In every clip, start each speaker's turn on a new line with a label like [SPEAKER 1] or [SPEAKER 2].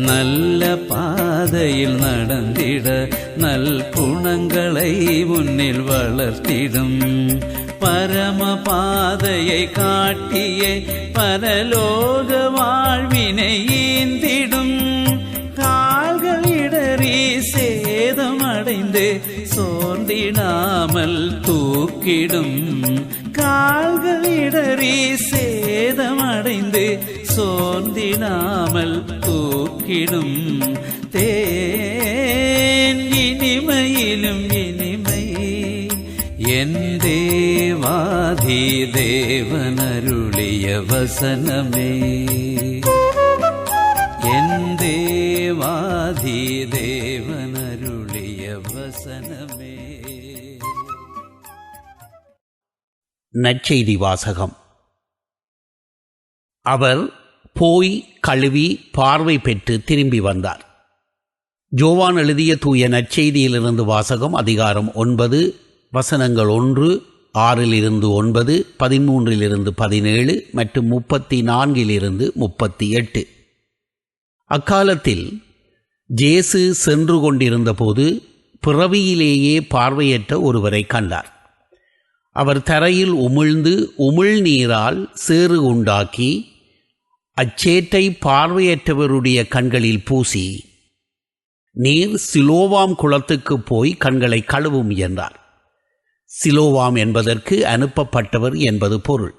[SPEAKER 1] நல்ல பாதையில் நடந்திட நல் குணங்களை முன்னில் வளர்த்திடும் பரம பாதையை காட்டியே பரலோக வாழ்வினை ஈந்திடும் கால்கள் இடறி சேதமடைந்து சோர்ந்திடாமல் தூக்கிடும் கால்கள் இடறி சேதமடைந்து சோர்ந்திடாமல் தூக்கிடும் தேன் இனிமையிலும் இனிமை என் தேவாதி தேவனருளிய வசனமே என் தேவாதி தேவனருளிய வசனமே.
[SPEAKER 2] நற்செய்தி வாசகம். அவர் போய் கழுவி பார்வை பெற்று திரும்பி வந்தார். யோவான் எழுதிய தூய நற்செய்தியிலிருந்து வாசகம். அதிகாரம் 9 வசனங்கள் 1, 6-9, 13-17 மற்றும் 34-38. அக்காலத்தில் இயேசு சென்று கொண்டிருந்த போது பிறவியிலேயே பார்வையற்ற ஒருவரை கண்டார். அவர் தரையில் உமிழ்ந்து உமிழ்நீரால் சேறு உண்டாக்கி அச்சேற்றை பார்வையற்றவருடைய கண்களில் பூசி, நீர் சிலோவாம் குளத்துக்கு போய் கண்களை கழுவும் என்றார். சிலோவாம் என்பதற்கு அனுப்பப்பட்டவர் என்பது பொருள்.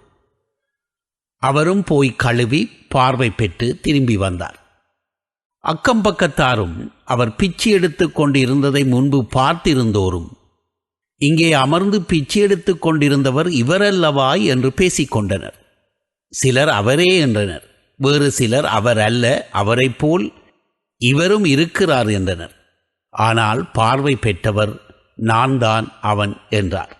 [SPEAKER 2] அவரும் போய் கழுவி பார்வை பெற்று திரும்பி வந்தார். அக்கம் பக்கத்தாரும் அவர் பிச்சை எடுத்துக் கொண்டிருந்ததை முன்பு பார்த்திருந்தோரும், இங்கே அமர்ந்து பிச்சை எடுத்துக் கொண்டிருந்தவர் இவரல்லவா என்று பேசிக்கொண்டனர். சிலர் அவரே என்றனர். வேறு சிலர் அவர் அல்ல, அவரைப் போல் இவரும் இருக்கிறார் என்றனர். ஆனால் பார்வை பெற்றவர் நான் தான் அவன் என்றார்.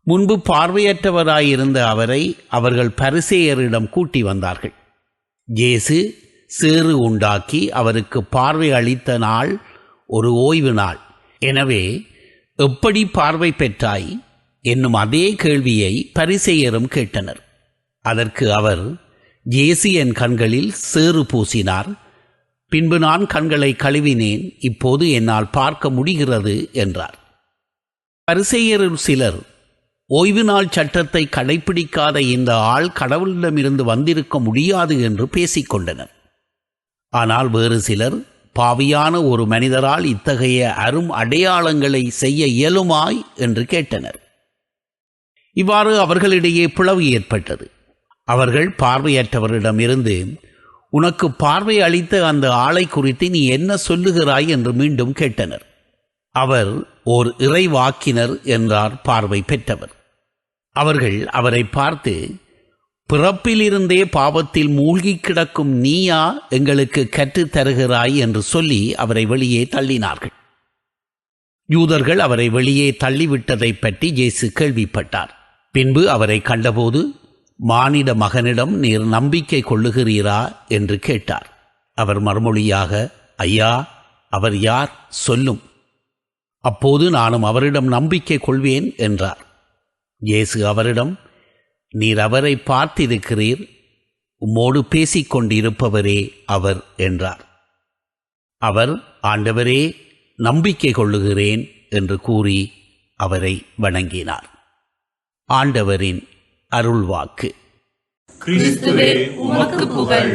[SPEAKER 2] முன்பு பார்வையற்றவராயிருந்த அவரை அவர்கள் பரிசேயரிடம் கூட்டி வந்தார்கள். இயேசு சேறு உண்டாக்கி அவருக்கு பார்வை அளித்த நாள் ஒரு ஓய்வு நாள். எனவே எப்படி பார்வை பெற்றாய் என்னும் அதே கேள்வியை பரிசேயரும் கேட்டனர். அதற்கு அவர், இயேசு என் கண்களில் சேறு பூசினார், பின்பு நான் கண்களை கழுவினேன், இப்போது என்னால் பார்க்க முடிகிறது என்றார். பரிசேயரில் சிலர், ஓய்வு நாள் சட்டத்தை கடைப்பிடிக்காத இந்த ஆள் கடவுளிடமிருந்து வந்திருக்க முடியாது என்று பேசிக்கொண்டனர். ஆனால் வேறு சிலர், பாவியான ஒரு மனிதரால் இத்தகைய அரும் அடையாளங்களை செய்ய இயலுமாய் என்று கேட்டனர். இவ்வாறு அவர்களிடையே பிளவு ஏற்பட்டது. அவர்கள் பார்வையற்றவரிடமிருந்து, உனக்கு பார்வை அளித்த அந்த ஆளை குறித்து நீ என்ன சொல்லுகிறாய் என்று மீண்டும் கேட்டனர். அவர் ஓர் இறைவாக்கினர் என்றார் பார்வை பெற்றவர். அவர்கள் அவரை பார்த்து, பிறப்பிலிருந்தே பாவத்தில் மூழ்கி கிடக்கும் நீயா எங்களுக்கு கற்றுத் தருகிறாய் என்று சொல்லி அவரை வெளியே தள்ளினார்கள். யூதர்கள் அவரை வெளியே தள்ளிவிட்டதை பற்றி இயேசு கேள்விப்பட்டார். பின்பு அவரை கண்டபோது, மானிட மகனிடம் நீர் நம்பிக்கை கொள்ளுகிறீரா என்று கேட்டார். அவர் மறுமொழியாக, ஐயா, அவர் யார் சொல்லும், அப்போது நானும் அவரிடம் நம்பிக்கை கொள்வேன் என்றார். இயேசு அவரிடம், நீர் அவரை பார்த்திருக்கிறீர், உம்மோடு பேசிக்கொண்டிருப்பவரே அவர் என்றார். அவர், ஆண்டவரே, நம்பிக்கை கொள்ளுகிறேன் என்று கூறி அவரை வணங்கினார். ஆண்டவரின் அருள்வாக்கு.
[SPEAKER 3] கிறிஸ்துவே உமக்கு புகழ்.